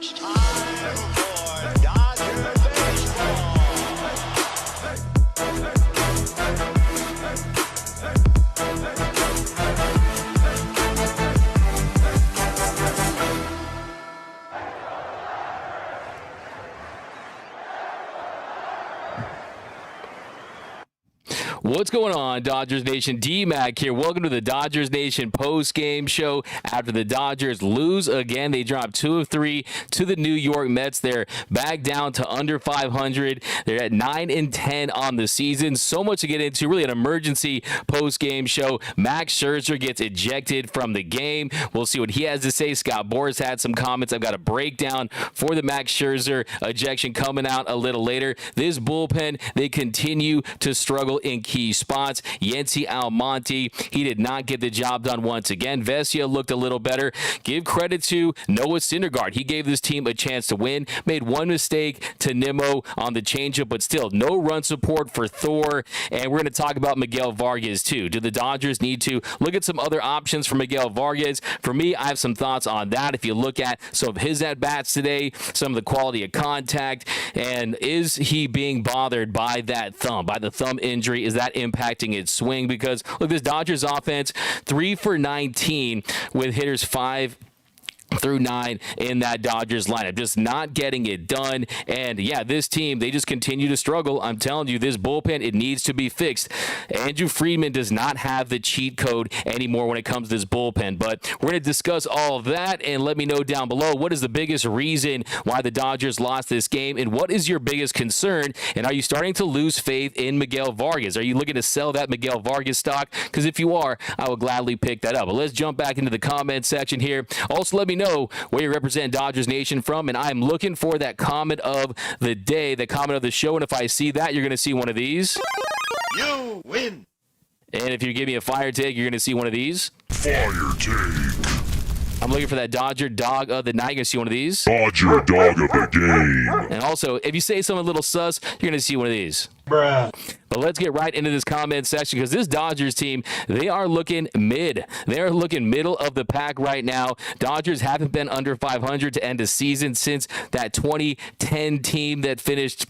It's time for Dodger baseball. What's going on, Dodgers Nation? D-Mac here. Welcome to the Dodgers Nation post-game show. After the Dodgers lose again, they dropped 2 of 3 to the New York Mets. They're back down to under 500. They're at 9-10 on the season. So much to get into. Really an emergency post-game show. Max Scherzer gets ejected from the game. We'll see what he has to say. Scott Boras had some comments. I've got a breakdown for the Max Scherzer ejection coming out a little later. This bullpen, they continue to struggle in key spots. Yency Almonte, he did not get the job done once again. Vesia looked a little better. Give credit to Noah Syndergaard. He gave this team a chance to win. Made one mistake to Nimmo on the changeup, but still no run support for Thor. And we're going to talk about Miguel Vargas too. Do the Dodgers need to look at some other options for Miguel Vargas? For me, I have some thoughts on that. If you look at some of his at-bats today, some of the quality of contact, and is he being bothered by that thumb, by the thumb injury? Is that impacting its swing? Because look, this Dodgers offense 3 for 19 with hitters 5 through 9 in that Dodgers lineup, just not getting it done. And yeah, this team, they just continue to struggle. I'm telling you, this bullpen, it needs to be fixed. Andrew Friedman does not have the cheat code anymore when it comes to this bullpen. But we're going to discuss all of that, and let me know down below, what is the biggest reason why the Dodgers lost this game, and what is your biggest concern? And are you starting to lose faith in Miguel Vargas? Are you looking to sell that Miguel Vargas stock? Because if you are, I will gladly pick that up. But let's jump back into the comment section here. Also, let me know where you represent Dodgers Nation from, and I'm looking for that comment of the day, the comment of the show, and if I see that, you're going to see one of these. You win. And if you give me a fire take, you're going to see one of these. Fire take. I'm looking for that Dodger dog of the night. You're going to see one of these. Dodger dog of the game. And also, if you say something a little sus, you're going to see one of these. Bruh. But let's get right into this comment section, because this Dodgers team, they are looking mid. They're looking middle of the pack right now. Dodgers haven't been under 500 to end the season since that 2010 team that finished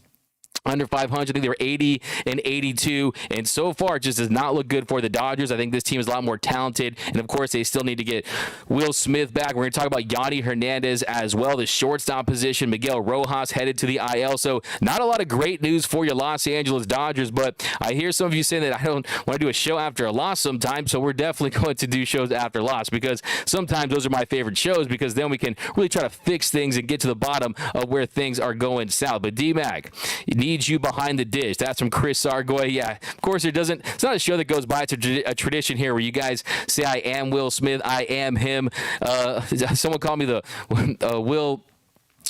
under 500. I think they were 80 and 82, and so far it just does not look good for the Dodgers. I think this team is a lot more talented, and of course they still need to get Will Smith back. We're going to talk about Yandy Hernandez as well, the shortstop position. Miguel Rojas headed to the IL, so not a lot of great news for your Los Angeles Dodgers, but I hear some of you saying that I don't want to do a show after a loss sometimes, so we're definitely going to do shows after loss, because sometimes those are my favorite shows, because then we can really try to fix things and get to the bottom of where things are going south. But D-Mac, needs you behind the dish. That's from Chris Sargoy. Yeah, of course it's not a show that goes by. It's a tradition here where you guys say I am Will Smith, I am him. Someone called me the Will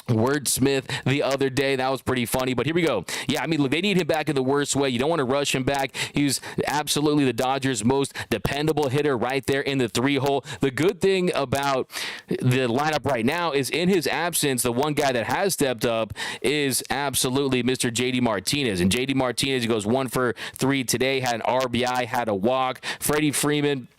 Wordsmith the other day. That was pretty funny, but here we go. Yeah, I mean, look, they need him back in the worst way. You don't want to rush him back. He's absolutely the Dodgers' most dependable hitter right there in the 3-hole. The good thing about the lineup right now is, in his absence, the one guy that has stepped up is absolutely Mr. JD Martinez. And JD Martinez, he goes 1 for 3 today, had an RBI, had a walk. Freddie Freeman,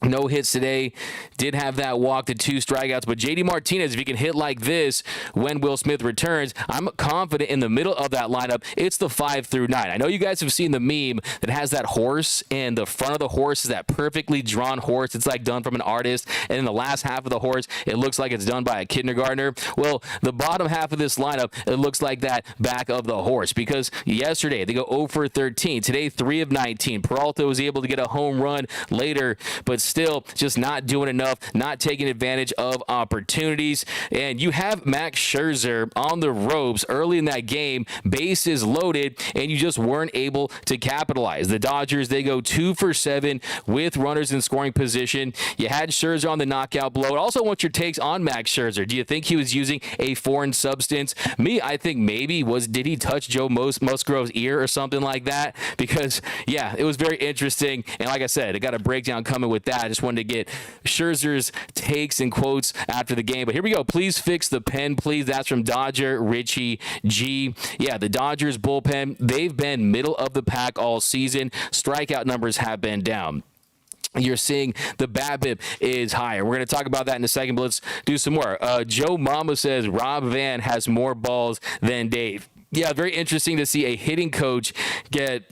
no hits today, did have that walk to 2 strikeouts, but JD Martinez, if he can hit like this when Will Smith returns, I'm confident in the middle of that lineup. It's the 5 through 9. I know you guys have seen the meme that has that horse, and the front of the horse is that perfectly drawn horse. It's like done from an artist, and then the last half of the horse, it looks like it's done by a kindergartner. Well, the bottom half of this lineup, it looks like that back of the horse, because yesterday they go 0 for 13. Today, 3 of 19. Peralta was able to get a home run later, but still just not doing enough, not taking advantage of opportunities. And you have Max Scherzer on the ropes early in that game, bases loaded, and you just weren't able to capitalize. The Dodgers, they go 2 for 7 with runners in scoring position. You had Scherzer on the knockout blow. I also want your takes on Max Scherzer. Do you think he was using a foreign substance? Me, I think maybe did he touch Joe Musgrove's ear or something like that? Because yeah, it was very interesting. And like I said, I got a breakdown coming with that. I just wanted to get Scherzer's takes and quotes after the game. But here we go. Please fix the pen, please. That's from Dodger Richie G. Yeah, the Dodgers bullpen, they've been middle of the pack all season. Strikeout numbers have been down. you're seeing the BABIP is higher. We're going to talk about that in a second, but let's do some more. Joe Mama says Rob Van has more balls than Dave. Yeah, very interesting to see a hitting coach get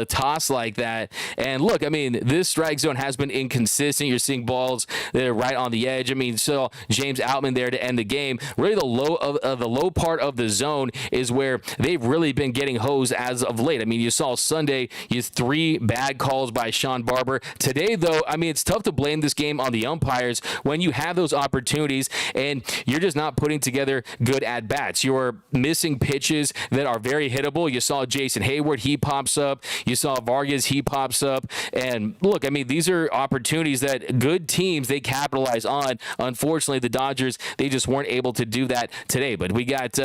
tossed like that. And look, I mean, this strike zone has been inconsistent. You're seeing balls that are right on the edge. I mean, so James Outman there to end the game. Really, the low part of the zone is where they've really been getting hosed as of late. I mean, you saw Sunday, you had 3 bad calls by Sean Barber. Today, though, I mean, it's tough to blame this game on the umpires when you have those opportunities and you're just not putting together good at bats. You're missing pitches that are very hittable. You saw Jason Hayward, he pops up. You saw Vargas, he pops up. And look, I mean, these are opportunities that good teams, they capitalize on. Unfortunately, the Dodgers, they just weren't able to do that today. But we got,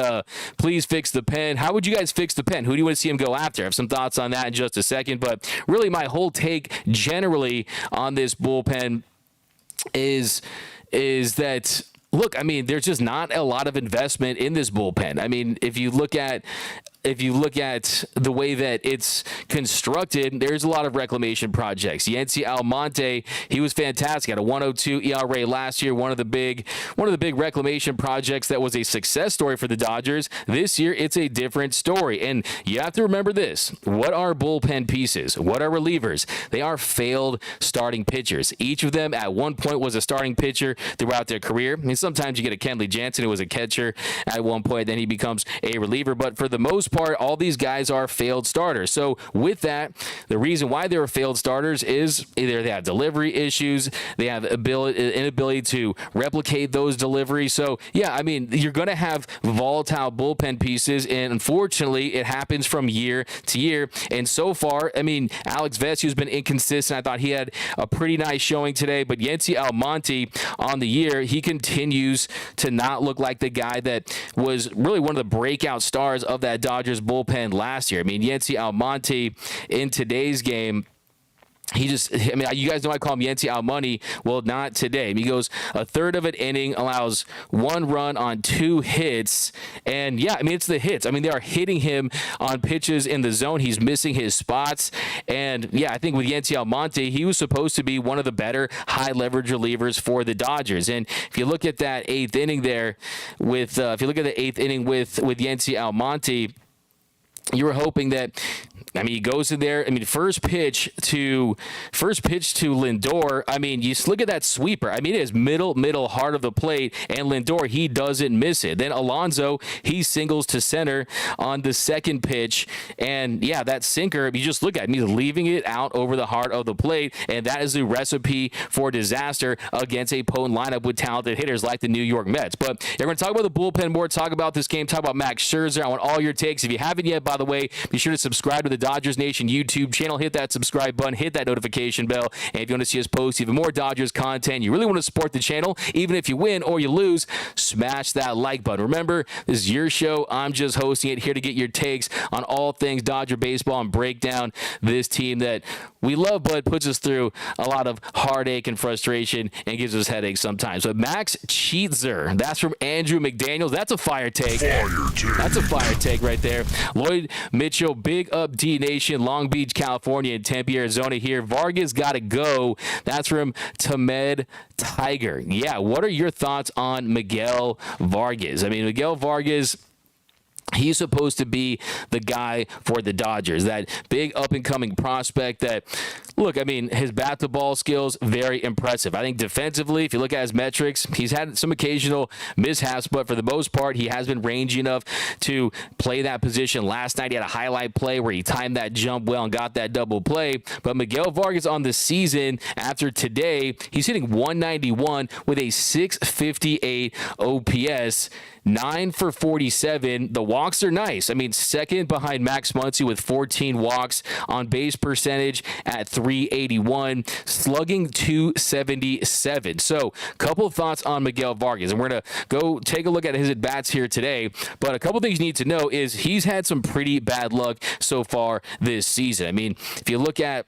please fix the pen. How would you guys fix the pen? Who do you want to see him go after? I have some thoughts on that in just a second. But really, my whole take generally on this bullpen is that, look, I mean, there's just not a lot of investment in this bullpen. I mean, if you look at the way that it's constructed, there's a lot of reclamation projects. Yency Almonte, he was fantastic. Had a 102 ERA last year. One of the big reclamation projects that was a success story for the Dodgers. This year, it's a different story. And you have to remember this. What are bullpen pieces? What are relievers? They are failed starting pitchers. Each of them at one point was a starting pitcher throughout their career. I mean, sometimes you get a Kenley Jansen who was a catcher at one point, then he becomes a reliever. But for the most part, all these guys are failed starters. So with that, the reason why they were failed starters is either they have delivery issues, they have inability to replicate those deliveries. So yeah, I mean, you're going to have volatile bullpen pieces, and unfortunately, it happens from year to year. And so far, I mean, Alex Vesio's been inconsistent. I thought he had a pretty nice showing today, but Yency Almonte on the year, he continues to not look like the guy that was really one of the breakout stars of that Dodgers bullpen last year. I mean, Yency Almonte in today's game, I mean, you guys know I call him Yency Almonte. Well, not today. He goes a third of an inning, allows 1 run on 2 hits. And yeah, I mean, it's the hits. I mean, they are hitting him on pitches in the zone. He's missing his spots. And yeah, I think with Yency Almonte, he was supposed to be one of the better high leverage relievers for the Dodgers. And if you look at that 8th inning there with Yency Almonte, you were hoping that, I mean, he goes in there. I mean, first pitch to Lindor. I mean, you look at that sweeper. I mean, it is middle heart of the plate, and Lindor, he doesn't miss it. Then Alonso, he singles to center on the second pitch, and yeah, that sinker, you just look at him, he's leaving it out over the heart of the plate, and that is the recipe for disaster against a potent lineup with talented hitters like the New York Mets. But we're going to talk about the bullpen more, talk about this game, talk about Max Scherzer. I want all your takes. If you haven't yet, by the way, be sure to subscribe to the Dodgers Nation YouTube channel. Hit that subscribe button, hit that notification bell, and if you want to see us post even more Dodgers content, you really want to support the channel, even if you win or you lose, smash that like button. Remember, this is your show. I'm just hosting it, here to get your takes on all things Dodger baseball and break down this team that we love but puts us through a lot of heartache and frustration and gives us headaches sometimes. But Max Scherzer, that's from Andrew McDaniels. That's a fire take. That's a fire take right there. Lloyd Mitchell, big up D Nation, Long Beach, California, and Tempe, Arizona here. Vargas got to go. That's from Tamed Tiger. Yeah, what are your thoughts on Miguel Vargas? I mean, Miguel Vargas, he's supposed to be the guy for the Dodgers, that big up-and-coming prospect that, look, I mean, his bat-to-ball skills, very impressive. I think defensively, if you look at his metrics, he's had some occasional mishaps, but for the most part, he has been rangy enough to play that position. Last night, he had a highlight play where he timed that jump well and got that double play. But Miguel Vargas on the season, after today, he's hitting 191 with a 658 OPS. 9 for 47. The walks are nice. I mean, second behind Max Muncy with 14 walks. On base percentage at 381. Slugging 277. So, couple thoughts on Miguel Vargas. And we're going to go take a look at his at-bats here today. But a couple things you need to know is he's had some pretty bad luck so far this season. I mean, if you look at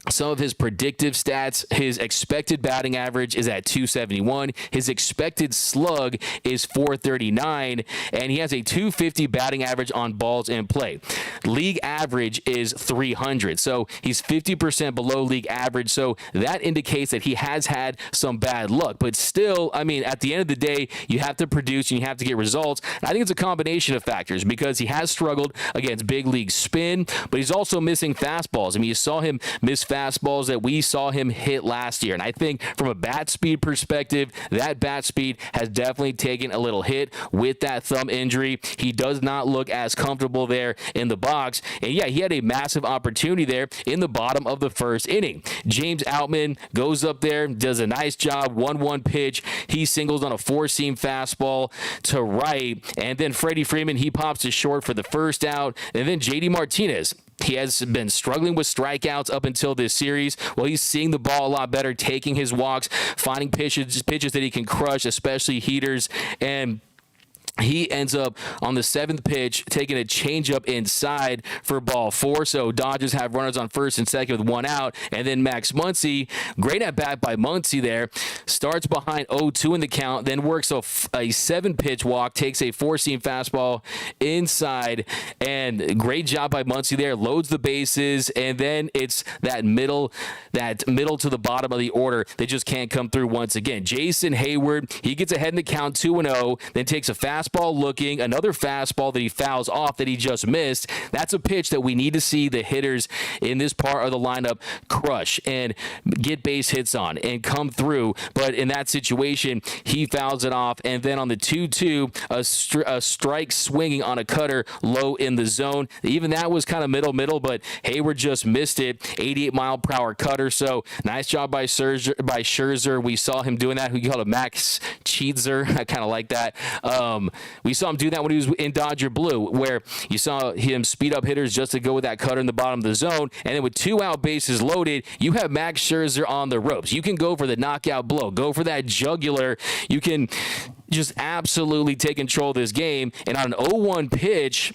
some of his predictive stats. His expected batting average is at 271. His expected slug is 439, and he has a 250 batting average on balls in play. League average is 300, so he's 50% below league average, so that indicates that he has had some bad luck. But still, I mean, at the end of the day, you have to produce and you have to get results. And I think it's a combination of factors because he has struggled against big league spin, but he's also missing fastballs. I mean, you saw him miss fastballs that we saw him hit last year. And I think from a bat speed perspective, that bat speed has definitely taken a little hit with that thumb injury. He does not look as comfortable there in the box. And yeah, he had a massive opportunity there in the bottom of the first inning. James Outman goes up there, does a nice job, 1-1 pitch. He singles on a four-seam fastball to right. And then Freddie Freeman, he pops to short for the first out. And then JD Martinez, he has been struggling with strikeouts up until this series. Well, he's seeing the ball a lot better, taking his walks, finding pitches that he can crush, especially heaters, and he ends up on the seventh pitch taking a changeup inside for ball 4. So Dodgers have runners on first and second with 1 out. And then Max Muncy, great at bat by Muncy there, starts behind 0-2 in the count, then works a 7-pitch walk, takes a 4-seam fastball inside, and great job by Muncy there, loads the bases, and then it's that middle to the bottom of the order that just can't come through once again. Jason Hayward, he gets ahead in the count 2-0, then takes a fastball looking, another fastball that he fouls off that he just missed. That's a pitch that we need to see the hitters in this part of the lineup crush and get base hits on and come through. But in that situation, he fouls it off. And then on the 2-2, a strike swinging on a cutter low in the zone. Even that was kind of middle, but Hayward just missed it. 88-mile-per-hour cutter. So nice job by Scherzer. We saw him doing that. We called him Max Cheetzer. I kind of like that. We saw him do that when he was in Dodger Blue, where you saw him speed up hitters just to go with that cutter in the bottom of the zone. And then with 2 out bases loaded, you have Max Scherzer on the ropes. You can go for the knockout blow, go for that jugular. You can just absolutely take control of this game. And on an 0-1 pitch,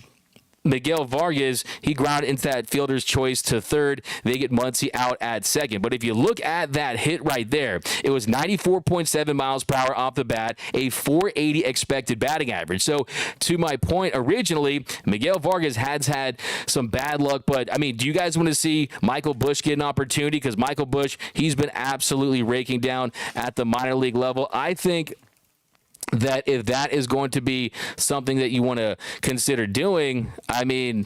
Miguel Vargas, he grounded into that fielder's choice to third. They get Muncy out at second. But if you look at that hit right there, it was 94.7 miles per hour off the bat, a 480 expected batting average. So to my point originally, Miguel Vargas has had some bad luck. But, I mean, do you guys want to see Michael Busch get an opportunity? Because Michael Busch, he's been absolutely raking down at the minor league level. I think that if that is going to be something that you want to consider doing, I mean,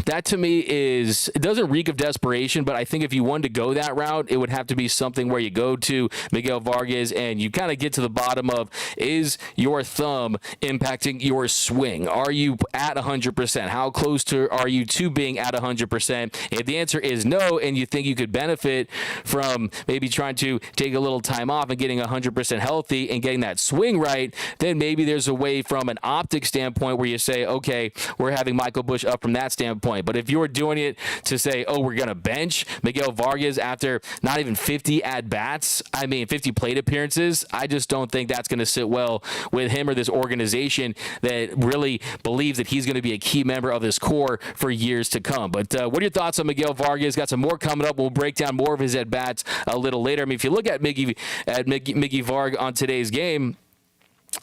that to me it doesn't reek of desperation, but I think if you wanted to go that route, it would have to be something where you go to Miguel Vargas and you kind of get to the bottom of, is your thumb impacting your swing? Are you at 100%? How close are you to being at 100%? If the answer is no, and you think you could benefit from maybe trying to take a little time off and getting 100% healthy and getting that swing right, then maybe there's a way from an optic standpoint where you say, okay, we're having Michael Busch up from that standpoint. But if you're doing it to say, oh, we're going to bench Miguel Vargas after not even 50 at-bats, 50 plate appearances, I just don't think that's going to sit well with him or this organization that really believes that he's going to be a key member of this core for years to come. But what are your thoughts on Miguel Vargas? Got some more coming up. We'll break down more of his at-bats a little later. I mean, if you look at Miggy Varg on today's game,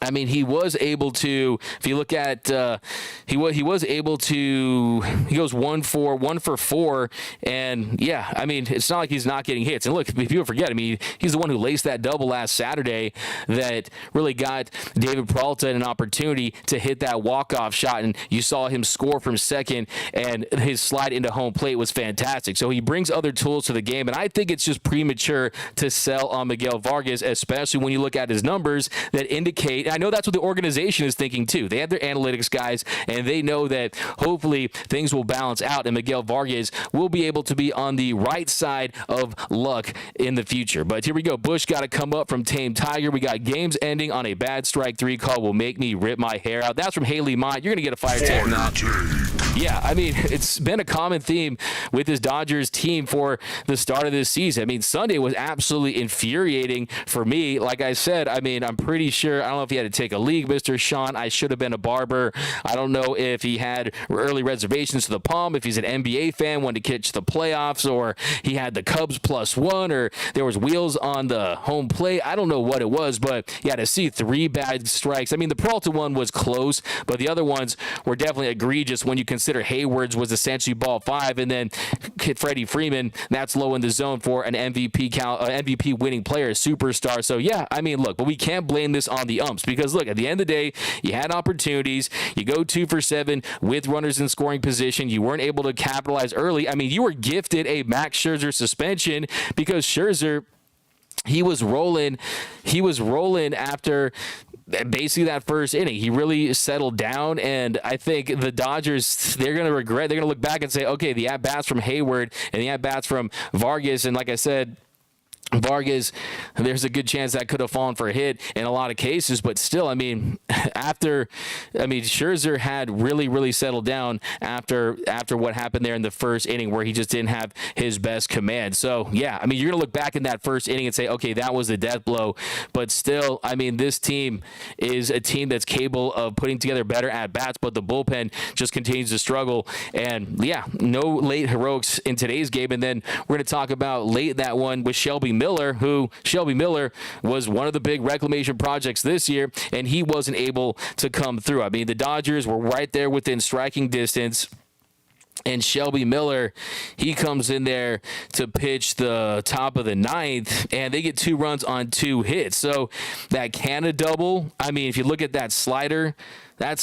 I mean, he was able to, if you look at, he was able to, he goes 1 for 4, and yeah, I mean, it's not like he's not getting hits. And look, if people forget, I mean, he's the one who laced that double last Saturday that really got David Peralta an opportunity to hit that walk-off shot, and you saw him score from second, and his slide into home plate was fantastic. So he brings other tools to the game, and I think it's just premature to sell on Miguel Vargas, especially when you look at his numbers that indicate, I know that's what the organization is thinking too. They have their analytics guys, and they know that hopefully things will balance out, and Miguel Vargas will be able to be on the right side of luck in the future. But here we go. Busch got to come up from Tame Tiger. We got games ending on a bad strike 3 call will make me rip my hair out. That's from Haley Mott. You're going to get a fire take on that. Yeah, I mean, it's been a common theme with this Dodgers team for the start of this season. I mean, Sunday was absolutely infuriating for me. Like I said, I mean, I'm pretty sure, I don't know if he had to take a league, Mr. Sean. I should have been a barber. I don't know if he had early reservations to the Palm, if he's an NBA fan, wanted to catch the playoffs, or he had the Cubs +1, or there was wheels on the home plate. I don't know what it was, but yeah, to see 3 bad strikes. I mean, the Peralta one was close, but the other ones were definitely egregious when you consider Hayward's was essentially ball 5, and then Freddie Freeman, that's low in the zone for an MVP winning player, superstar. So yeah, I mean, look, but we can't blame this on the umps, because look, at the end of the day, you had opportunities, you go 2 for 7 with runners in scoring position, you weren't able to capitalize early. I mean, you were gifted a Max Scherzer suspension because Scherzer, he was rolling after basically that first inning. He really settled down, and I think the Dodgers, they're going to regret. They're going to look back and say, okay, the at-bats from Hayward and the at-bats from Vargas, and like I said, Vargas, there's a good chance that could have fallen for a hit in a lot of cases, but still, I mean, Scherzer had really settled down after what happened there in the first inning, where he just didn't have his best command. So yeah, I mean, you're gonna look back in that first inning and say, okay, that was the death blow, but still, I mean, this team is a team that's capable of putting together better at bats, but the bullpen just continues to struggle. And yeah, no late heroics in today's game. And then we're gonna talk about late that one with Shelby Miller, Shelby Miller was one of the big reclamation projects this year, and he wasn't able to come through. I mean, the Dodgers were right there within striking distance, and Shelby Miller, he comes in there to pitch the top of the 9th, and they get 2 runs on 2 hits. So that Canada double, I mean, if you look at that slider, I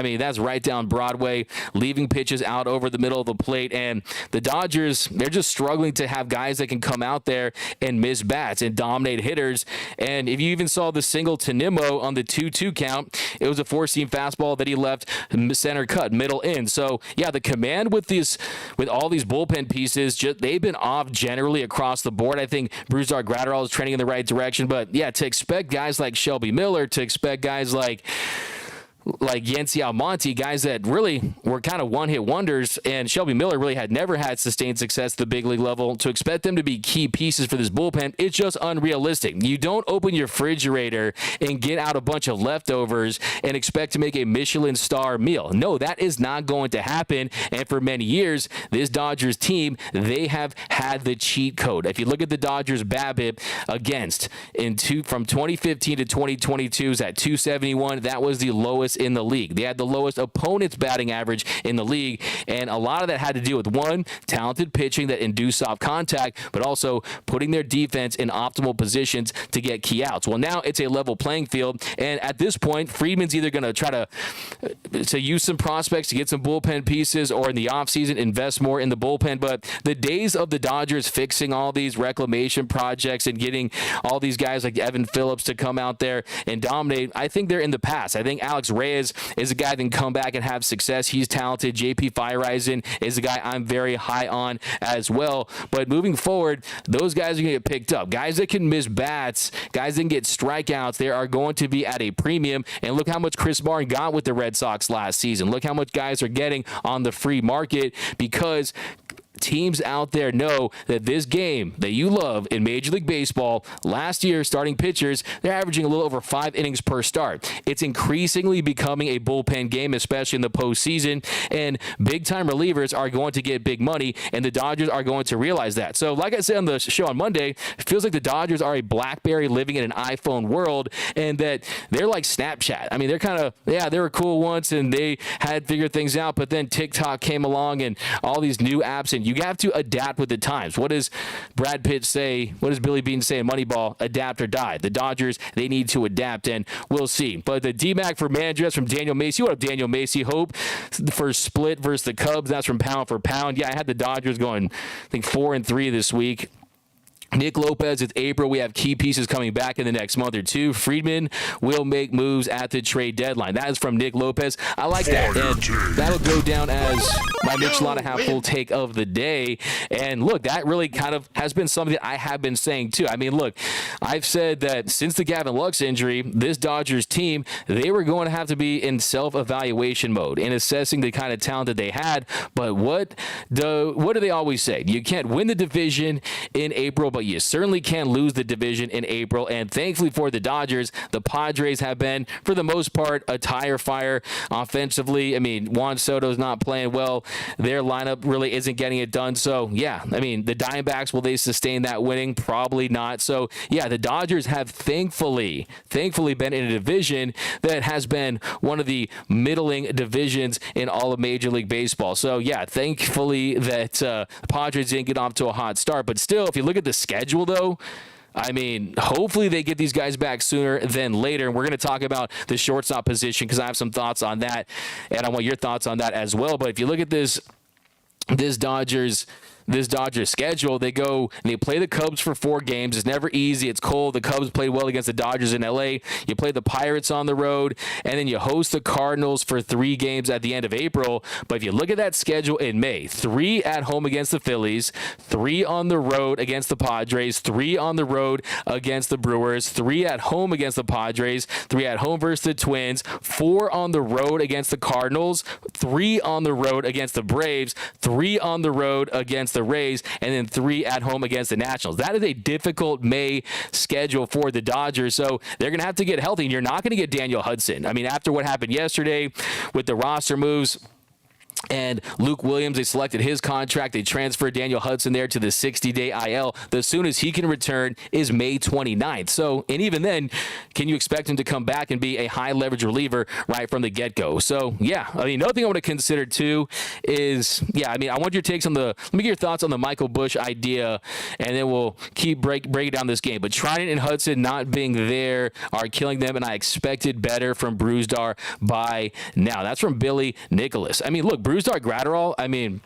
mean, that's right down Broadway, leaving pitches out over the middle of the plate. And the Dodgers, they're just struggling to have guys that can come out there and miss bats and dominate hitters. And if you even saw the single to Nimmo on the 2-2 count, it was a 4-seam fastball that he left center cut, middle in. So yeah, the command with all these bullpen pieces, they've been off generally across the board. I think Brusdar Graterol is trending in the right direction, but yeah, to expect guys like Shelby Miller, to expect guys like Yency Almonte, guys that really were kind of one-hit wonders, and Shelby Miller really had never had sustained success at the big league level. To expect them to be key pieces for this bullpen, it's just unrealistic. You don't open your refrigerator and get out a bunch of leftovers and expect to make a Michelin star meal. No, that is not going to happen, and for many years, this Dodgers team, they have had the cheat code. If you look at the Dodgers BABIP against from 2015 to 2022 is at 271. That was the lowest in the league. They had the lowest opponent's batting average in the league, and a lot of that had to do with, one, talented pitching that induced soft contact, but also putting their defense in optimal positions to get key outs. Well, now it's a level playing field, and at this point, Friedman's either going to try to use some prospects to get some bullpen pieces, or in the offseason invest more in the bullpen. But the days of the Dodgers fixing all these reclamation projects and getting all these guys like Evan Phillips to come out there and dominate, I think they're in the past. I think Alex Reyes is a guy that can come back and have success. He's talented. JP Feyereisen is a guy I'm very high on as well. But moving forward, those guys are going to get picked up. Guys that can miss bats, guys that can get strikeouts, they are going to be at a premium. And look how much Chris Martin got with the Red Sox last season. Look how much guys are getting on the free market, because teams out there know that this game that you love in Major League Baseball, last year, starting pitchers, they're averaging a little over 5 innings per start. It's increasingly becoming a bullpen game, especially in the postseason, and big-time relievers are going to get big money, and the Dodgers are going to realize that. So, like I said on the show on Monday, it feels like the Dodgers are a BlackBerry living in an iPhone world, and that they're like Snapchat. I mean, they're kind of, yeah, they were cool once, and they had figured things out, but then TikTok came along, and all these new apps, and you have to adapt with the times. What does Brad Pitt say? What does Billy Beane say in Moneyball? Adapt or die. The Dodgers, they need to adapt, and we'll see. But the DMAC for managers from Daniel Macy. What up, Daniel Macy? Hope for split versus the Cubs. That's from pound for pound. Yeah, I had the Dodgers going, I think 4-3 this week. Nick Lopez, it's April. We have key pieces coming back in the next month or two. Friedman will make moves at the trade deadline. That is from Nick Lopez. I like that. And that'll go down as my Michelada half full take of the day. And look, that really kind of has been something that I have been saying too. I mean, look, I've said that since the Gavin Lux injury, this Dodgers team, they were going to have to be in self-evaluation mode and assessing the kind of talent that they had. But what do they always say? You can't win the division in April, but you certainly can lose the division in April. And thankfully for the Dodgers, the Padres have been, for the most part, a tire fire offensively. I mean, Juan Soto's not playing well. Their lineup really isn't getting it done. So, yeah, I mean, the Diamondbacks, will they sustain that winning? Probably not. So, yeah, the Dodgers have thankfully been in a division that has been one of the middling divisions in all of Major League Baseball. So, yeah, thankfully that the Padres didn't get off to a hot start. But still, if you look at the schedule, though, I mean, hopefully they get these guys back sooner than later. And we're going to talk about the shortstop position because I have some thoughts on that, and I want your thoughts on that as well. But if you look at this Dodgers schedule, they go and they play the Cubs for 4 games. It's never easy. It's cold. The Cubs played well against the Dodgers in LA. You play the Pirates on the road, and then you host the Cardinals for 3 games at the end of April. But if you look at that schedule in May, 3 at home against the Phillies, 3 on the road against the Padres, 3 on the road against the Brewers, 3 at home against the Padres, 3 at home versus the Twins, 4 on the road against the Cardinals, 3 on the road against the Braves, 3 on the road against the Rays, and then 3 at home against the Nationals. That is a difficult May schedule for the Dodgers, so they're going to have to get healthy, and you're not going to get Daniel Hudson. I mean, after what happened yesterday with the roster moves, and Luke Williams, they selected his contract. They transferred Daniel Hudson there to the 60-day IL. The soonest he can return is May 29th. So, and even then, can you expect him to come back and be a high-leverage reliever right from the get-go? So, yeah, I mean, another thing I want to consider, too, is, I want your takes on let me get your thoughts on the Michael Busch idea, and then we'll keep breaking down this game. But Trident and Hudson not being there are killing them, and I expected better from Brewstar by now. That's from Billy Nicholas. I mean, look, Brewstar Gratterall, I mean,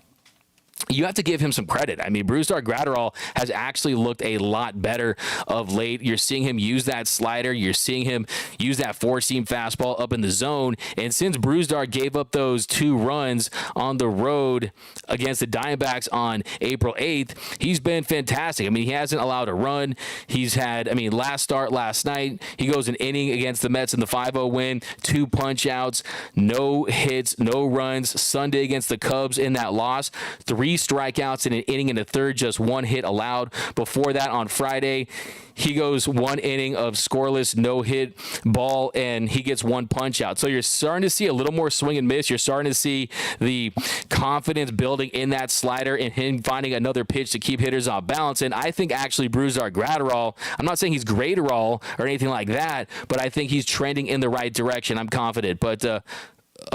you have to give him some credit. I mean, Brewstar Gratterall has actually looked a lot better of late. You're seeing him use that slider. You're seeing him use that 4-seam fastball up in the zone. And since Brewstar gave up those 2 runs on the road against the Diamondbacks on April 8th, he's been fantastic. I mean, he hasn't allowed a run. He's had, last night, he goes an inning against the Mets in the 5-0 win, 2 punch-outs, no hits, no runs. Sunday against the Cubs in that loss, 3 strikeouts in an inning and a third, just 1 hit allowed. Before that, on Friday, he goes 1 inning of scoreless, no hit ball, and he gets 1 punch out. So you're starting to see a little more swing and miss. You're starting to see the confidence building in that slider and him finding another pitch to keep hitters off balance. And I think actually Brewstar Gratterall, I'm not saying he's Greaterall or anything like that, but I think he's trending in the right direction. I'm confident. But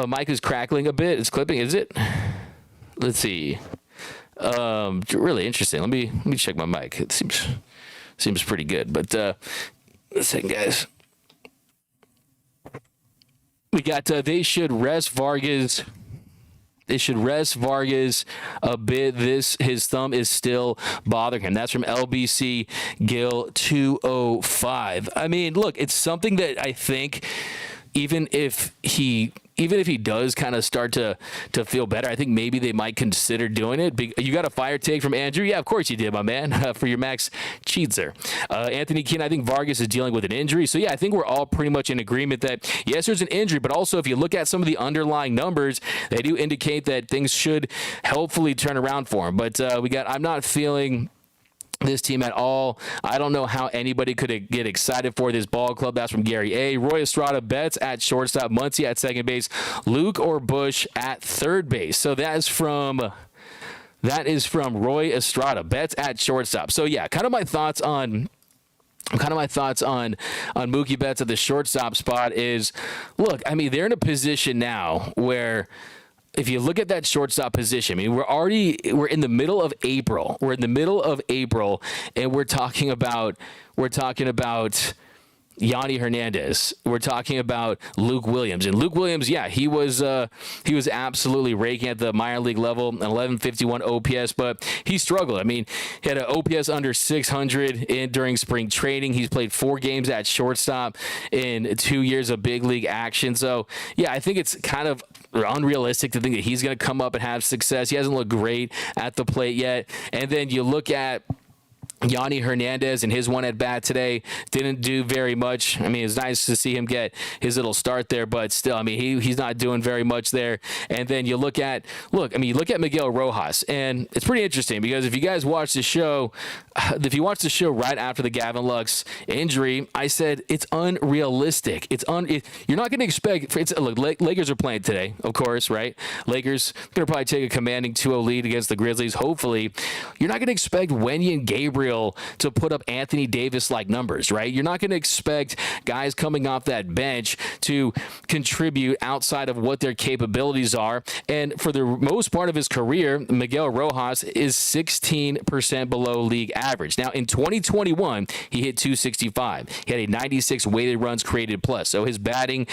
Mike is crackling a bit. It's clipping, is it? Let's see. Really interesting. Let me check my mic. It seems pretty good. But let's see, guys. We got they should rest Vargas. They should rest Vargas a bit. His thumb is still bothering him. That's from LBC Gill 205. I mean, look, it's something that I think even if he does kind of start to feel better, I think maybe they might consider doing it. You got a fire take from Andrew? Yeah, of course you did, my man, for your Max Cheetzer. Anthony Keene, I think Vargas is dealing with an injury. So, yeah, I think we're all pretty much in agreement that, yes, there's an injury, but also if you look at some of the underlying numbers, they do indicate that things should hopefully turn around for him. But I'm not feeling this team at all. I don't know how anybody could get excited for this ball club. That's from Gary A. Roy Estrada, Betts at shortstop, Muncy at second base, Luke or Bush at third base. So that is from Roy Estrada, Betts at shortstop. So yeah, kind of my thoughts on Mookie Betts at the shortstop spot is, look, I mean, they're in a position now where if you look at that shortstop position, I mean, we're in the middle of April. We're in the middle of April, and we're talking about Yanni Hernandez. We're talking about Luke Williams. And Luke Williams, yeah, he was absolutely raking at the minor league level, an 1151 OPS, but he struggled. I mean, he had an OPS under 600 during spring training. He's played 4 games at shortstop in 2 years of big league action. So, yeah, I think it's kind of unrealistic to think that he's going to come up and have success. He hasn't looked great at the plate yet. And then you look at Yanni Hernandez and his one at bat today didn't do very much. I mean, it's nice to see him get his little start there, but still, I mean, he's not doing very much there. And then you look at Miguel Rojas, and it's pretty interesting because if you guys watch the show, right after the Gavin Lux injury, I said it's unrealistic. You're not going to expect. Look, Lakers are playing today, of course, right? Lakers going to probably take a commanding 2-0 lead against the Grizzlies. Hopefully, you're not going to expect Wendy and Gabriel to put up Anthony Davis-like numbers, right? You're not going to expect guys coming off that bench to contribute outside of what their capabilities are. And for the most part of his career, Miguel Rojas is 16% below league average. Now, in 2021, he hit 265. He had a 96 weighted runs created plus. So his batting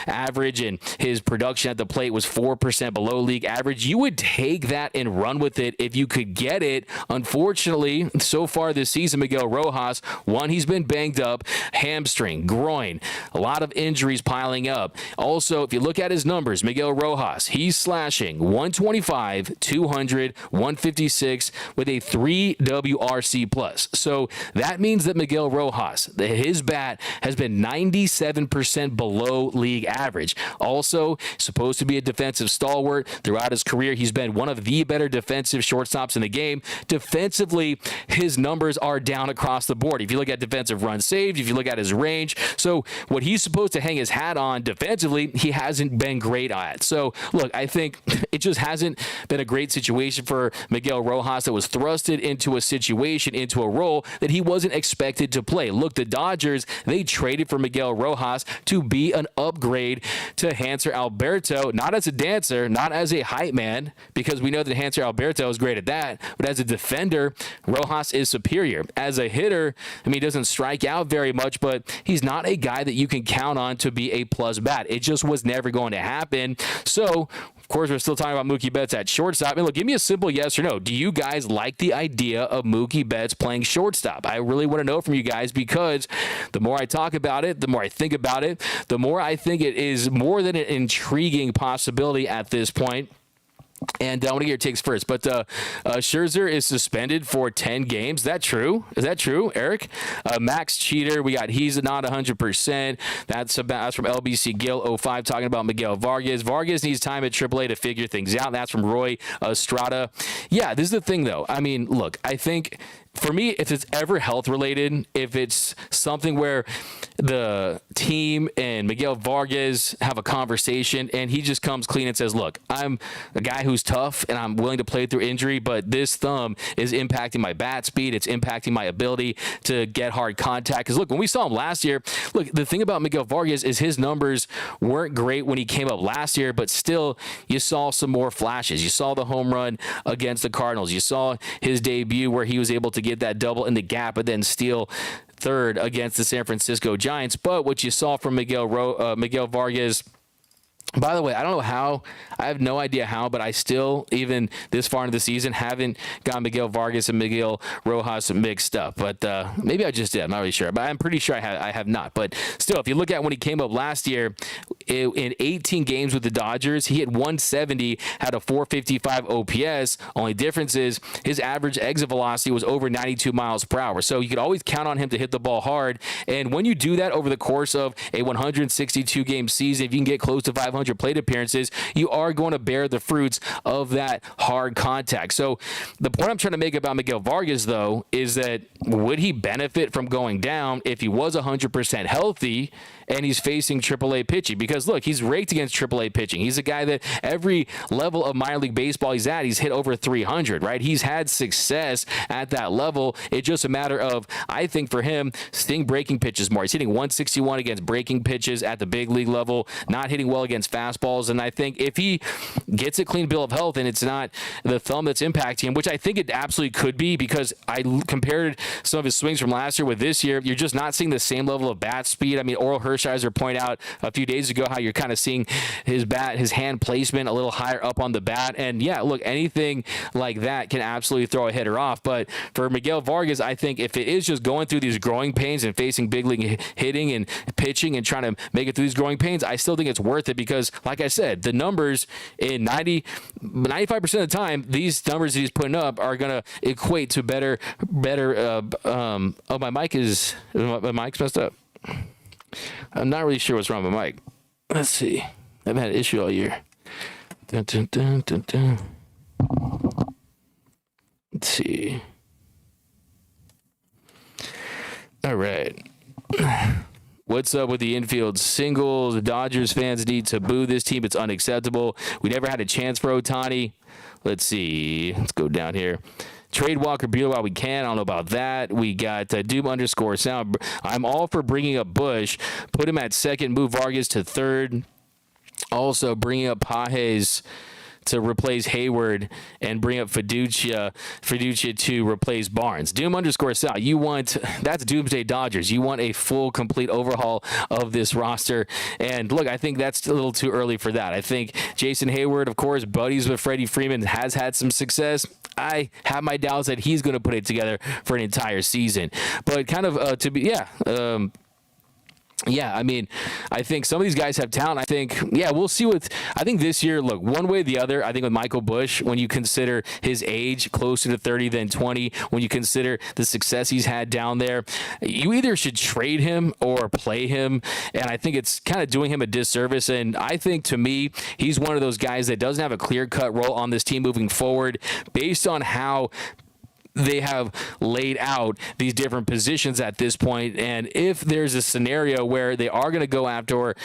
average and his production at the plate was 4% below league average. You would take that and run with it if you could get it. Unfortunately, so far this season, Miguel Rojas, he's been banged up, hamstring, groin, a lot of injuries piling up. Also, if you look at his numbers, Miguel Rojas, he's slashing 125, 200, 156 with a 3 WRC plus. So that means that Miguel Rojas, his bat has been 97% below league average. Also, supposed to be a defensive stalwart throughout his career. He's been one of the better defensive shortstops in the game. Defensively, his numbers are down across the board. If you look at defensive runs saved, if you look at his range, so what he's supposed to hang his hat on defensively, he hasn't been great at. So look, I think it just hasn't been a great situation for Miguel Rojas that was thrusted into a role that he wasn't expected to play. Look, the Dodgers, they traded for Miguel Rojas to be an upgrade to Hanser Alberto, not as a dancer, not as a hype man, because we know that Hanser Alberto is great at that, but as a defender, Rojas is superior. As a hitter, I mean, he doesn't strike out very much, but he's not a guy that you can count on to be a plus bat. It just was never going to happen. So, of course, we're still talking about Mookie Betts at shortstop. I mean, look, give me a simple yes or no. Do you guys like the idea of Mookie Betts playing shortstop? I really want to know from you guys because the more I talk about it, the more I think about it, the more I think it is more than an intriguing possibility at this point. And I want to get your takes first, but Scherzer is suspended for 10 games. Is that true? Is that true, Eric? Max Cheater, he's not 100%. That's from LBC Gill 05 talking about Miguel Vargas. Vargas needs time at AAA to figure things out. That's from Roy Estrada. Yeah, this is the thing, though. I mean, look, I think for me, if it's ever health related, if it's something where the team and Miguel Vargas have a conversation and he just comes clean and says, look, I'm a guy who's tough and I'm willing to play through injury, but this thumb is impacting my bat speed. It's impacting my ability to get hard contact. Because look, when we saw him last year, look, the thing about Miguel Vargas is his numbers weren't great when he came up last year, but still you saw some more flashes. You saw the home run against the Cardinals. You saw his debut where he was able to get that double in the gap and then steal third against the San Francisco Giants. But what you saw from Miguel Vargas, by the way, I don't know how. I have no idea how, but I still, even this far into the season, haven't got Miguel Vargas and Miguel Rojas mixed up. But maybe I just did. I'm not really sure. But I'm pretty sure I have not. But still, if you look at when he came up last year, in 18 games with the Dodgers, he hit 170, had a 455 OPS. Only difference is his average exit velocity was over 92 miles per hour. So you could always count on him to hit the ball hard. And when you do that over the course of a 162-game season, if you can get close to 500 plate appearances, you are going to bear the fruits of that hard contact. So the point I'm trying to make about Miguel Vargas, though, is that would he benefit from going down if he was 100% healthy and he's facing AAA pitching. Because look, he's raked against AAA pitching. He's a guy that every level of minor league baseball he's at, he's hit over 300, right? He's had success at that level. It's just a matter of, I think for him, seeing breaking pitches more. He's hitting 161 against breaking pitches at the big league level, not hitting well against fastballs. And I think if he gets a clean bill of health and it's not the thumb that's impacting him, which I think it absolutely could be, because I compared some of his swings from last year with this year, you're just not seeing the same level of bat speed. I mean, Oral Hershiser pointed out a few days ago how you're kind of seeing his hand placement a little higher up on the bat. And yeah, look, anything like that can absolutely throw a hitter off. But for Miguel Vargas, I think if it is just going through these growing pains and facing big league hitting and pitching and trying to make it through these growing pains, I still think it's worth it, because like I said, the numbers in 95% of the time, these numbers that he's putting up are going to equate to better oh, my mic's messed up. I'm not really sure what's wrong with my mic. Let's see. I've had an issue all year. Dun, dun, dun, dun, dun. Let's see. All right. What's up with the infield singles? The Dodgers fans need to boo this team. It's unacceptable. We never had a chance for Ohtani. Let's see. Let's go down here. Trade Walker Buehler while we can. I don't know about that. We got Doom_Sound. I'm all for bringing up Bush. Put him at second. Move Vargas to third. Also bringing up Pages to replace Hayward, and bring up Fiducia to replace Barnes. Doom_Sal, you want, that's Doomsday Dodgers. You want a full, complete overhaul of this roster. And look, I think that's a little too early for that. I think Jason Hayward, of course, buddies with Freddie Freeman, has had some success. I have my doubts that he's going to put it together for an entire season. But kind of I mean, I think some of these guys have talent. I think, we'll see I think this year, look, one way or the other, I think with Michael Bush, when you consider his age, closer to 30 than 20, when you consider the success he's had down there, you either should trade him or play him. And I think it's kind of doing him a disservice. And I think, to me, he's one of those guys that doesn't have a clear-cut role on this team moving forward based on how they have laid out these different positions at this point. And if there's a scenario where they are going to go after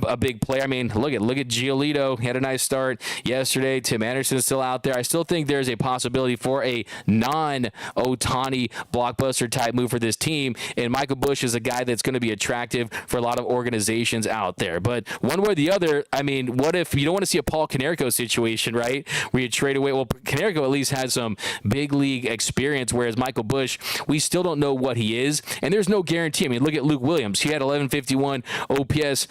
a big player, I mean, look at Giolito. He had a nice start yesterday. Tim Anderson is still out there. I still think there's a possibility for a non-Ohtani blockbuster type move for this team. And Michael Bush is a guy that's going to be attractive for a lot of organizations out there. But one way or the other, I mean, what if you don't want to see a Paul Konerko situation, right? Where you trade away. Well, Konerko at least has some big league experience, whereas Michael Bush, we still don't know what he is, and there's no guarantee. I mean, look at Luke Williams. He had 1151 OPS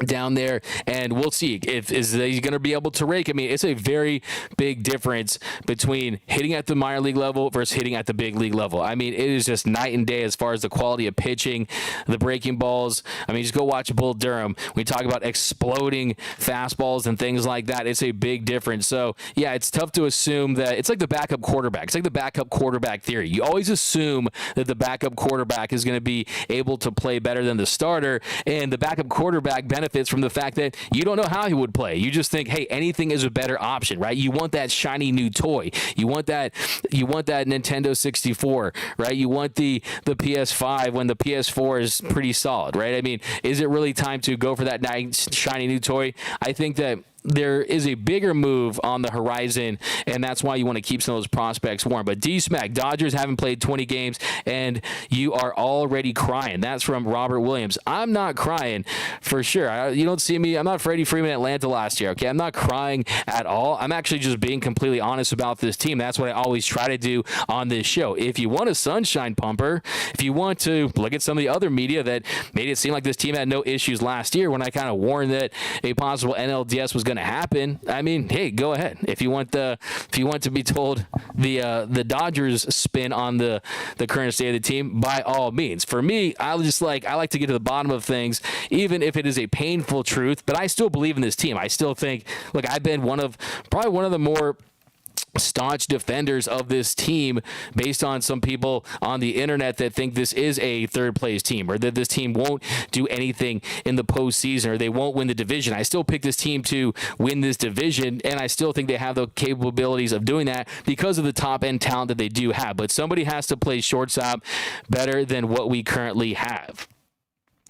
down there, and we'll see if he's going to be able to rake. I mean, it's a very big difference between hitting at the minor league level versus hitting at the big league level. I mean, it is just night and day as far as the quality of pitching, the breaking balls. I mean, just go watch Bull Durham. We talk about exploding fastballs and things like that. It's a big difference. So yeah, it's tough to assume that it's like the backup quarterback. It's like the backup quarterback theory. You always assume that the backup quarterback is going to be able to play better than the starter, and the backup quarterback benefits from the fact that you don't know how he would play. You just think, hey, anything is a better option, right? You want that shiny new toy. You want that Nintendo 64, right? You want the PS5 when the PS4 is pretty solid, right? I mean, is it really time to go for that nice shiny new toy? I think that there is a bigger move on the horizon, and that's why you want to keep some of those prospects warm. But D-Smack, Dodgers haven't played 20 games, and you are already crying. That's from Robert Williams. I'm not crying, for sure. You don't see me. I'm not Freddie Freeman in Atlanta last year, okay? I'm not crying at all. I'm actually just being completely honest about this team. That's what I always try to do on this show. If you want a sunshine pumper, if you want to look at some of the other media that made it seem like this team had no issues last year when I kind of warned that a possible NLDS was going to happen, I mean, hey, go ahead. If you want to be told the Dodgers spin on the current state of the team, by all means. For me, I like to get to the bottom of things, even if it is a painful truth. But I still believe in this team. I still think, look, I've been probably one of the more staunch defenders of this team based on some people on the internet that think this is a third place team, or that this team won't do anything in the postseason, or they won't win the division. I still pick this team to win this division, and I still think they have the capabilities of doing that because of the top end talent that they do have. But somebody has to play shortstop better than what we currently have.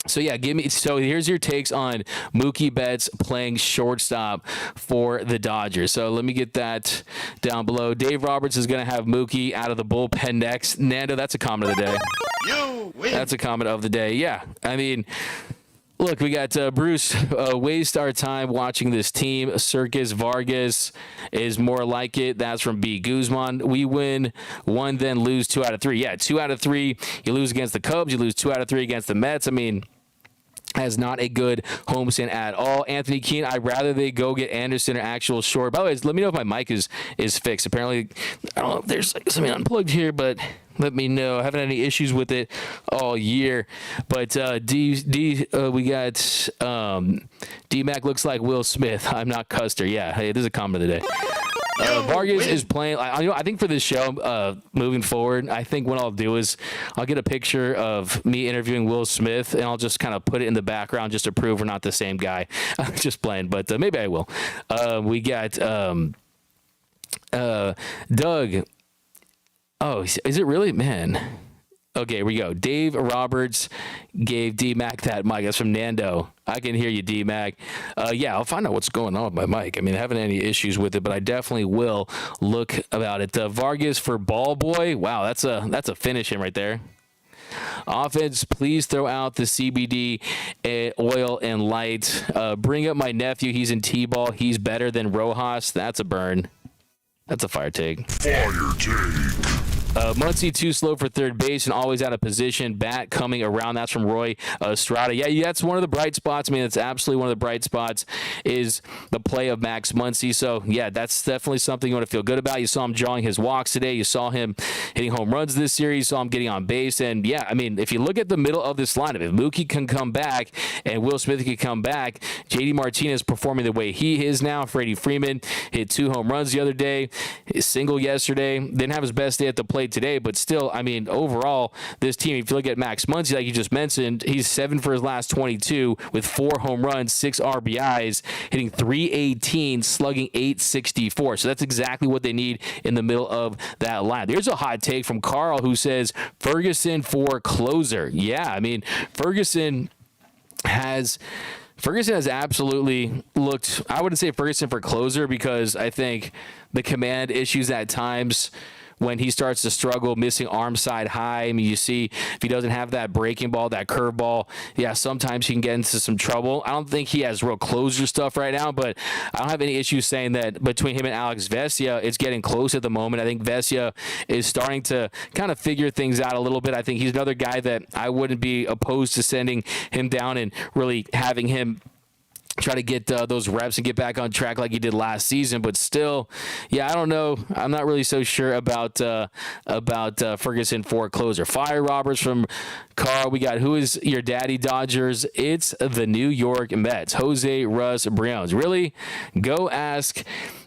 So yeah, here's your takes on Mookie Betts playing shortstop for the Dodgers. So let me get that down below. Dave Roberts is going to have Mookie out of the bullpen next. Nando, that's a comment of the day. You win. That's a comment of the day. Yeah. I mean, look, we got Bruce, waste our time watching this team. Circus Vargas is more like it. That's from B. Guzman. We win 1, then lose 2 out of 3. Yeah, 2 out of 3. You lose against the Cubs. You lose 2 out of 3 against the Mets. I mean, has not a good homestand at all. Anthony Keene, I'd rather they go get Anderson or actual short. By the way, let me know if my mic is fixed. Apparently, I don't know if there's something unplugged here, but let me know. I haven't had any issues with it all year. But we got D-Mac looks like Will Smith. I'm not Custer. Yeah, hey, this is a comment of the day. Vargas is playing. I think for this show, moving forward, I think what I'll do is I'll get a picture of me interviewing Will Smith, and I'll just kind of put it in the background just to prove we're not the same guy. I'm just playing, but maybe I will. We got Doug. Oh, is it really? Man. Okay, here we go. Dave Roberts gave D-Mac that mic. That's from Nando. I can hear you, D-Mac. Yeah, I'll find out what's going on with my mic. I mean, I haven't had any issues with it, but I definitely will look about it. Vargas for ball boy. Wow, that's a finish in right there. Offense, please throw out the CBD oil and light. Bring up my nephew. He's in T-ball. He's better than Rojas. That's a burn. That's a fire take. Fire take. Muncy too slow for third base and always out of position. Bat coming around. That's from Roy Estrada. Yeah, that's one of the bright spots. I mean, it's absolutely one of the bright spots is the play of Max Muncy. So, yeah, that's definitely something you want to feel good about. You saw him drawing his walks today. You saw him hitting home runs this series. You saw him getting on base. And, yeah, I mean, if you look at the middle of this lineup, if Mookie can come back and Will Smith can come back, JD Martinez performing the way he is now. Freddie Freeman hit 2 home runs the other day. His single yesterday. Didn't have his best day at the plate today, but still, I mean, overall, this team, if you look at Max Muncy, like you just mentioned, he's 7 for his last 22 with 4 home runs, 6 RBIs, hitting .318, slugging .864. So that's exactly what they need in the middle of that line. There's a hot take from Carl who says Ferguson for closer. Yeah, I mean, Ferguson has absolutely looked, I wouldn't say Ferguson for closer because I think the command issues at times when he starts to struggle, missing arm side high. I mean, you see if he doesn't have that breaking ball, that curve ball, yeah, sometimes he can get into some trouble. I don't think he has real closer stuff right now, but I don't have any issues saying that between him and Alex Vesia, it's getting close at the moment. I think Vesia is starting to kind of figure things out a little bit. I think he's another guy that I wouldn't be opposed to sending him down and really having him try to get those reps and get back on track like he did last season. But still, yeah, I don't know. I'm not really so sure about Ferguson for closer. Fire Roberts from Carl. We got who is your daddy Dodgers? It's the New York Mets. Jose Russ Briones. Really? Go ask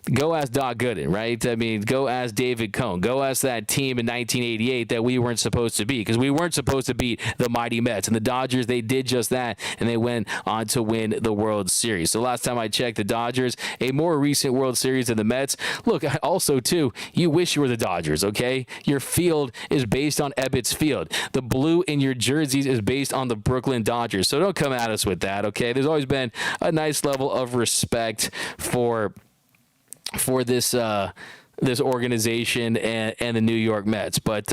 Doc Gooden, right? I mean, go ask David Cohn. Go ask that team in 1988 that we weren't supposed to beat because we weren't supposed to beat the mighty Mets. And the Dodgers, they did just that, and they went on to win the World Series. So last time I checked, the Dodgers, a more recent World Series than the Mets. Look, also, too, you wish you were the Dodgers, okay? Your field is based on Ebbets Field. The blue in your jerseys is based on the Brooklyn Dodgers. So don't come at us with that, okay? There's always been a nice level of respect for this organization and the New York Mets. But,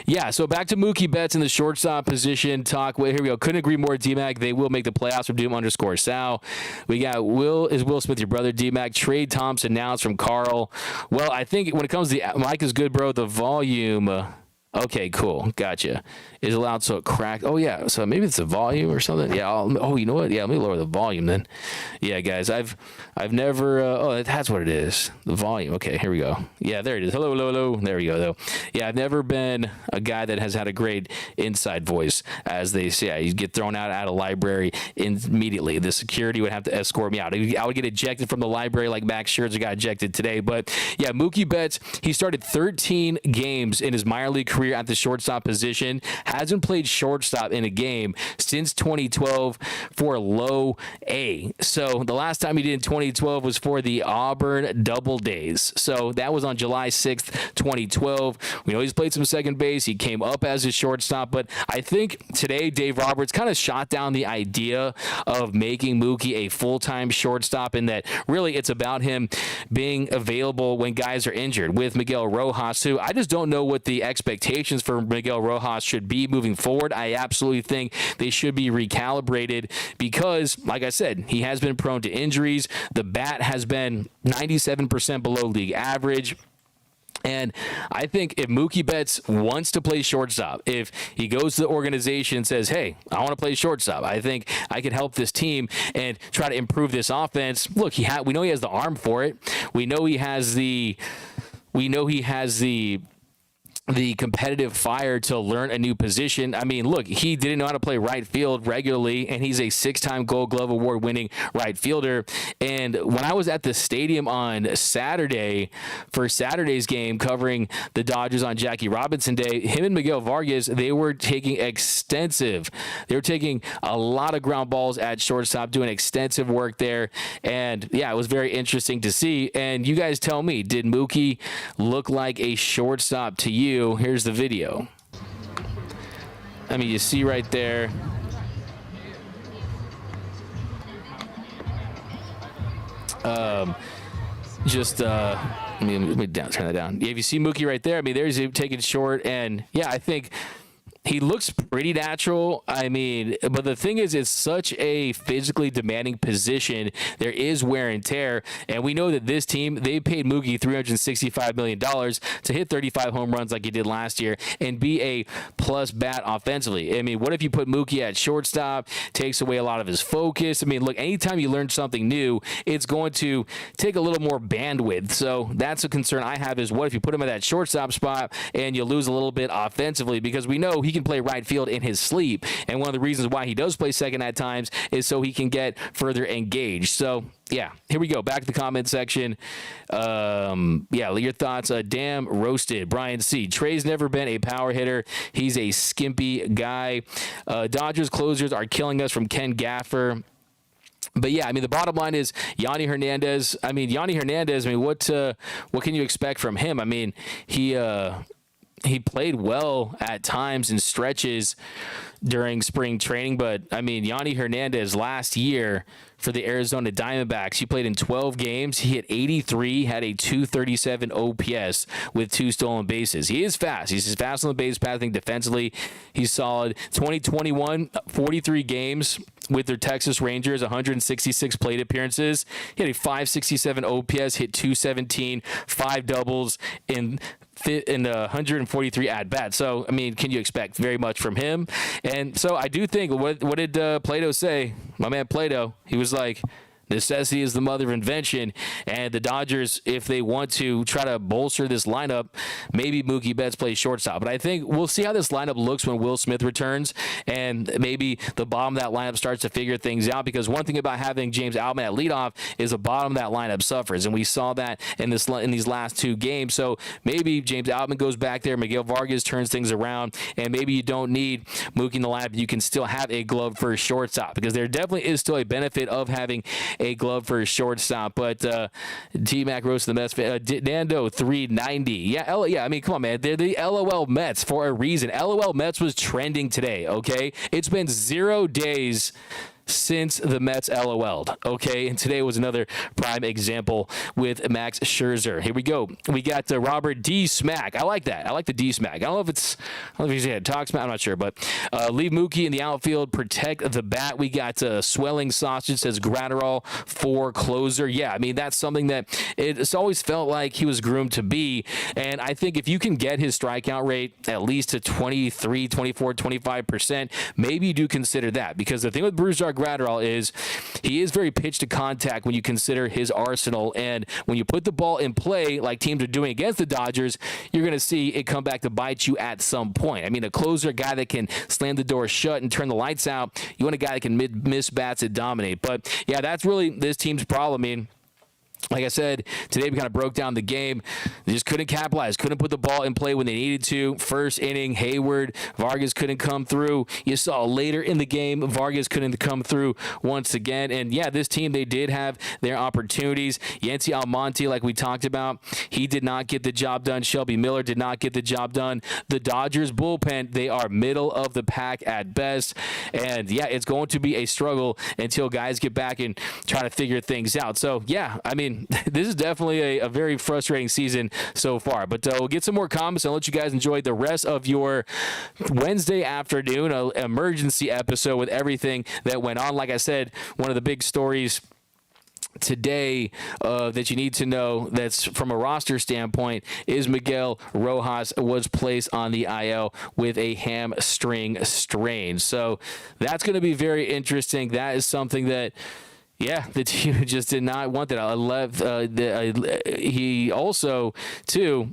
yeah, so back to Mookie Betts in the shortstop position. Here we go. Couldn't agree more, D-Mac. They will make the playoffs from Doom_Sal. We got Will Smith, your brother, D-Mac. Trade Thompson now. It's from Carl. Well, I think when it comes to the mic is good, bro. The volume... Okay, cool. Gotcha. Is allowed so it cracked. Oh, yeah. So maybe it's the volume or something. Yeah. You know what? Yeah, let me lower the volume then. Yeah, guys. I've never. That's what it is. The volume. Okay, here we go. Yeah, there it is. Hello, hello, hello. There we go, though. Yeah, I've never been a guy that has had a great inside voice, as they say. Yeah, you get thrown out of a library immediately. The security would have to escort me out. I would get ejected from the library like Max Scherzer got ejected today. But, yeah, Mookie Betts, he started 13 games in his minor league career career at the shortstop position. Hasn't played shortstop in a game since 2012 for low A. So the last time he did in 2012 was for the Auburn Double Days. So that was on July 6th, 2012. We know he's played some second base. He came up as a shortstop, but I think today Dave Roberts kind of shot down the idea of making Mookie a full-time shortstop, and that really it's about him being available when guys are injured. With Miguel Rojas, who I just don't know what the expectations for Miguel Rojas should be moving forward. I absolutely think they should be recalibrated because, like I said, he has been prone to injuries. The bat has been 97% below league average. And I think if Mookie Betts wants to play shortstop, if he goes to the organization and says, hey, I want to play shortstop, I think I can help this team and try to improve this offense. Look, we know he has the arm for it. We know he has the competitive fire to learn a new position. I mean, look, he didn't know how to play right field regularly, and he's a 6-time Gold Glove Award winning right fielder. And when I was at the stadium on Saturday for Saturday's game covering the Dodgers on Jackie Robinson Day, him and Miguel Vargas, they were taking a lot of ground balls at shortstop, doing extensive work there. And yeah, it was very interesting to see. And you guys tell me, did Mookie look like a shortstop to you? Here's the video. I mean, you see right there. Let me turn that down. If you see Mookie right there, I mean, there's him taking short, and yeah, I think he looks pretty natural. I mean, but the thing is, it's such a physically demanding position. There is wear and tear, and we know that this team, they paid Mookie $365 million to hit 35 home runs like he did last year and be a plus bat offensively. I mean, what if you put Mookie at shortstop, takes away a lot of his focus? I mean, look, anytime you learn something new, it's going to take a little more bandwidth. So that's a concern I have, is what if you put him at that shortstop spot and you lose a little bit offensively, because we know he can play right field in his sleep, and one of the reasons why he does play second at times is so he can get further engaged. So yeah, here we go, back to the comment section. Your thoughts. Damn roasted. Brian C. Trey's never been a power hitter. He's a skimpy guy. Dodgers closers are killing us, from Ken Gaffer. But yeah, I mean, the bottom line is Yanni Hernandez. What can you expect from him? I mean, he played well at times in stretches during spring training, but I mean, Yanni Hernandez last year for the Arizona Diamondbacks, he played in 12 games. He hit 83, had a 237 OPS with 2 stolen bases. He is fast. He's fast on the base path. I think defensively, he's solid. 2021, 43 games with their Texas Rangers, 166 plate appearances. He had a 567 OPS, hit 217, 5 doubles in 143 at bats. So, I mean, can you expect very much from him? And so I do think, what did Plato say? My man Plato, he was like, necessity is the mother of invention, and the Dodgers, if they want to try to bolster this lineup, maybe Mookie Betts plays shortstop. But I think we'll see how this lineup looks when Will Smith returns, and maybe the bottom of that lineup starts to figure things out, because one thing about having James Outman at leadoff is the bottom of that lineup suffers, and we saw that in these last 2 games. So maybe James Outman goes back there, Miguel Vargas turns things around, and maybe you don't need Mookie in the lineup. You can still have a glove for a shortstop, because there definitely is still a benefit of having a glove for a shortstop. But T-Mac roasted the Mets. Nando 390. Yeah, I mean, come on, man. They're the LOL Mets for a reason. LOL Mets was trending today, okay? It's been 0 days since the Mets LOL'd, okay? And today was another prime example with Max Scherzer. Here we go. We got Robert D. Smack. I like that. I like the D. Smack. I don't know if he's had talk smack. I'm not sure, but leave Mookie in the outfield. Protect the bat. We got Swelling Sausage says Gratterall for closer. Yeah, I mean, that's something that it's always felt like he was groomed to be. And I think if you can get his strikeout rate at least to 23, 24, 25%, maybe you do consider that. Because the thing with Brusdar Gratterall is he is very pitch to contact when you consider his arsenal, and when you put the ball in play like teams are doing against the Dodgers, you're going to see it come back to bite you at some point. I mean, a closer, a guy that can slam the door shut and turn the lights out. You want a guy that can miss bats and dominate. But yeah, that's really this team's problem. I mean, Like I said, today we kind of broke down the game. They just couldn't capitalize, couldn't put the ball in play when they needed to. First inning, Hayward, Vargas couldn't come through. You saw later in the game, Vargas couldn't come through once again. And yeah, this team, they did have their opportunities. Yancy Almonte, like we talked about, he did not get the job done. Shelby Miller did not get the job done. The Dodgers bullpen, they are middle of the pack at best. And yeah, it's going to be a struggle until guys get back and try to figure things out. So yeah, I mean, this is definitely a very frustrating season so far. But we'll get some more comments and let you guys enjoy the rest of your Wednesday afternoon emergency episode with everything that went on. Like I said, one of the big stories today that you need to know that's from a roster standpoint is Miguel Rojas was placed on the IL with a hamstring strain. So that's going to be very interesting. That is something that, yeah, the team just did not want that. He also, too,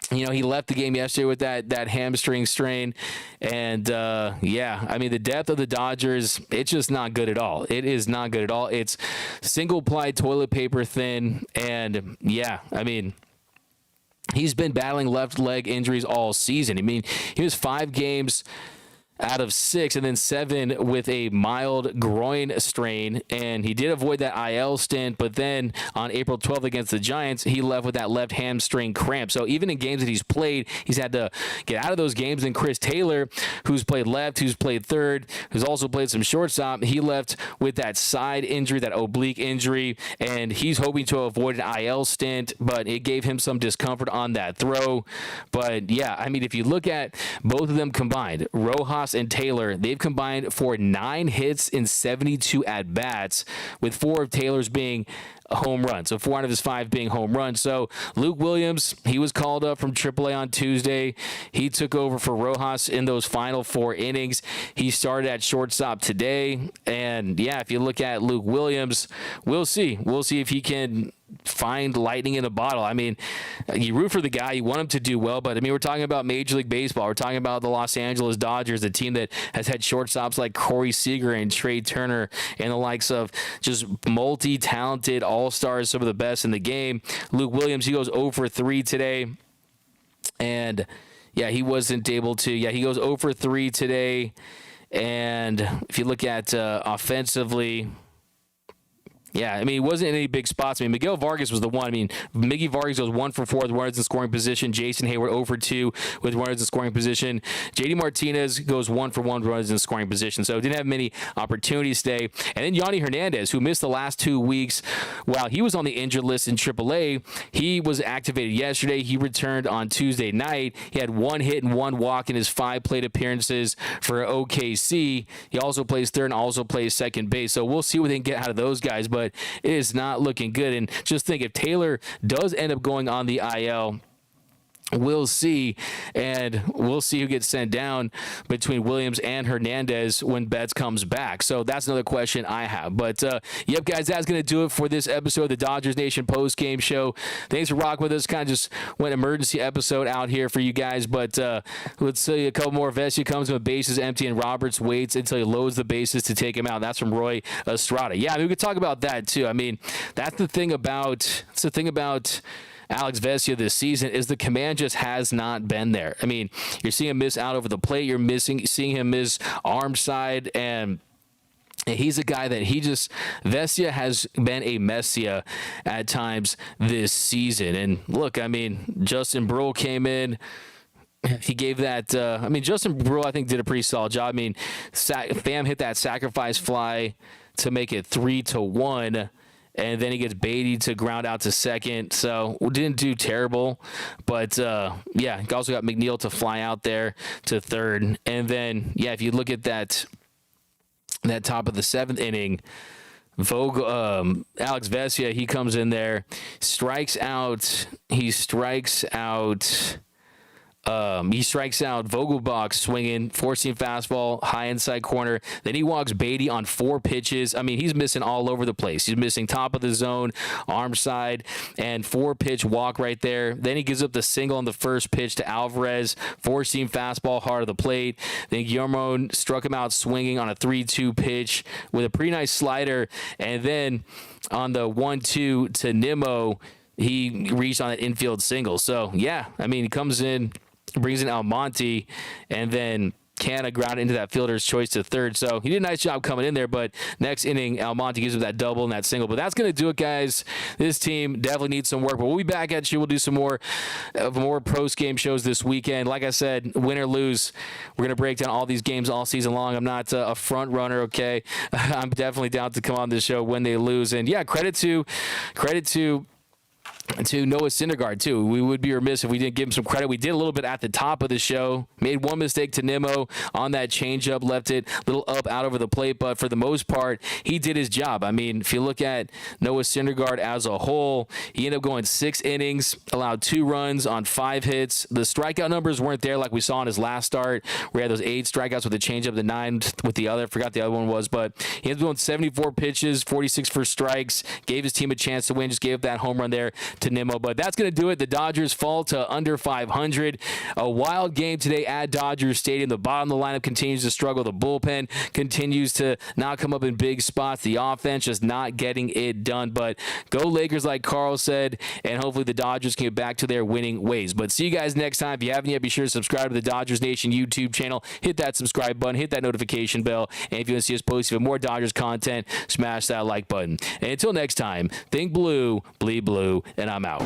he left the game yesterday with that hamstring strain. And, yeah, I mean, the depth of the Dodgers, it's just not good at all. It is not good at all. It's single-ply toilet paper thin. And, yeah, I mean, he's been battling left leg injuries all season. I mean, he was 5 games out of 6 and then 7 with a mild groin strain, and he did avoid that IL stint, but then on April 12th against the Giants, he left with that left hamstring cramp. So even in games that he's played, he's had to get out of those games. And Chris Taylor, who's played left, who's played third, who's also played some shortstop, he left with that side injury, that oblique injury, and he's hoping to avoid an IL stint, but it gave him some discomfort on that throw. But yeah, I mean, if you look at both of them combined, Rojas and Taylor, they've combined for 9 hits in 72 at-bats, with 4 of Taylor's being a home run. So 4 out of his 5 being home runs. So Luke Williams, he was called up from AAA on Tuesday. He took over for Rojas in those final 4 innings. He started at shortstop today. And yeah, if you look at Luke Williams, we'll see. We'll see if he can find lightning in a bottle. I mean, you root for the guy, you want him to do well, but I mean, we're talking about Major League Baseball. We're talking about the Los Angeles Dodgers, a team that has had shortstops like Corey Seager and Trey Turner and the likes of just multi-talented all-stars, some of the best in the game. Luke Williams, he goes 0 for 3 today. And yeah, he wasn't able to. Yeah, he goes 0 for 3 today. And if you look at offensively, yeah, I mean, he wasn't in any big spots. I mean, Miguel Vargas was the one. I mean, Miggy Vargas goes 1 for 4 with runners in scoring position. Jason Hayward 0 for 2 with runners in scoring position. JD Martinez goes 1 for 1 with runners in scoring position. So didn't have many opportunities today. And then Yanni Hernandez, who missed the last 2 weeks while he was on the injured list in AAA, he was activated yesterday. He returned on Tuesday night. He had 1 hit and 1 walk in his 5 plate appearances for OKC. He also plays third and also plays second base. So we'll see what they can get out of those guys. But it is not looking good. And just think, if Taylor does end up going on the IL, we'll see, and we'll see who gets sent down between Williams and Hernandez when Betts comes back. So that's another question I have. But, yep, guys, that's going to do it for this episode of the Dodgers Nation post-game show. Thanks for rocking with us. Kind of just went emergency episode out here for you guys. But let's see a couple more. Vesia comes with bases empty, and Roberts waits until he loads the bases to take him out. That's from Roy Estrada. Yeah, I mean, we could talk about that, too. I mean, that's the thing about Alex Vesia this season is the command just has not been there. I mean, you're seeing him miss out over the plate. You're seeing him miss arm side, and he's a guy that Vesia has been a Messia at times this season. And look, I mean, Justin Brewer came in. He gave that, Justin Brewer, I think, did a pretty solid job. I mean, Pham hit that sacrifice fly to make it 3-1. And then he gets Beatty to ground out to second. So we didn't do terrible. But, yeah, he also got McNeil to fly out there to third. And then, yeah, if you look at that top of the 7th inning, Alex Vesia, he comes in there, strikes out He strikes out Vogelbach swinging, four-seam fastball, high inside corner. Then he walks Beatty on 4 pitches. I mean, he's missing all over the place. He's missing top of the zone, arm side, and 4-pitch walk right there. Then he gives up the single on the first pitch to Alvarez, four-seam fastball, hard of the plate. Then Guillermo struck him out swinging on a 3-2 pitch with a pretty nice slider. And then on the 1-2 to Nimmo, he reached on an infield single. So, yeah, I mean, he comes in, brings in Almonte, and then Canna grounded into that fielder's choice to third. So he did a nice job coming in there, but next inning, Almonte gives him that double and that single. But that's going to do it, guys. This team definitely needs some work, but we'll be back at you. We'll do some more post-game shows this weekend. Like I said, win or lose, we're going to break down all these games all season long. I'm not a front runner, okay? I'm definitely down to come on this show when they lose. And, yeah, credit to Noah Syndergaard, too. We would be remiss if we didn't give him some credit. We did a little bit at the top of the show. Made one mistake to Nimmo on that changeup, left it a little up out over the plate, but for the most part, he did his job. I mean, if you look at Noah Syndergaard as a whole, he ended up going 6 innings, allowed 2 runs on 5 hits. The strikeout numbers weren't there like we saw in his last start, where he had those 8 strikeouts with the changeup, the 9 with the other. I forgot the other one was, but he ended up going 74 pitches, 46 for strikes, gave his team a chance to win, just gave up that home run there to Nimmo. But that's going to do it. The Dodgers fall to under 500. A wild game today at Dodgers Stadium. The bottom of the lineup continues to struggle. The bullpen continues to not come up in big spots. The offense just not getting it done. But go Lakers, like Carl said, and hopefully the Dodgers can get back to their winning ways. But see you guys next time. If you haven't yet, be sure to subscribe to the Dodgers Nation YouTube channel. Hit that subscribe button. Hit that notification bell. And if you want to see us post even more Dodgers content, smash that like button. And until next time, think blue, bleed blue, and I'm out.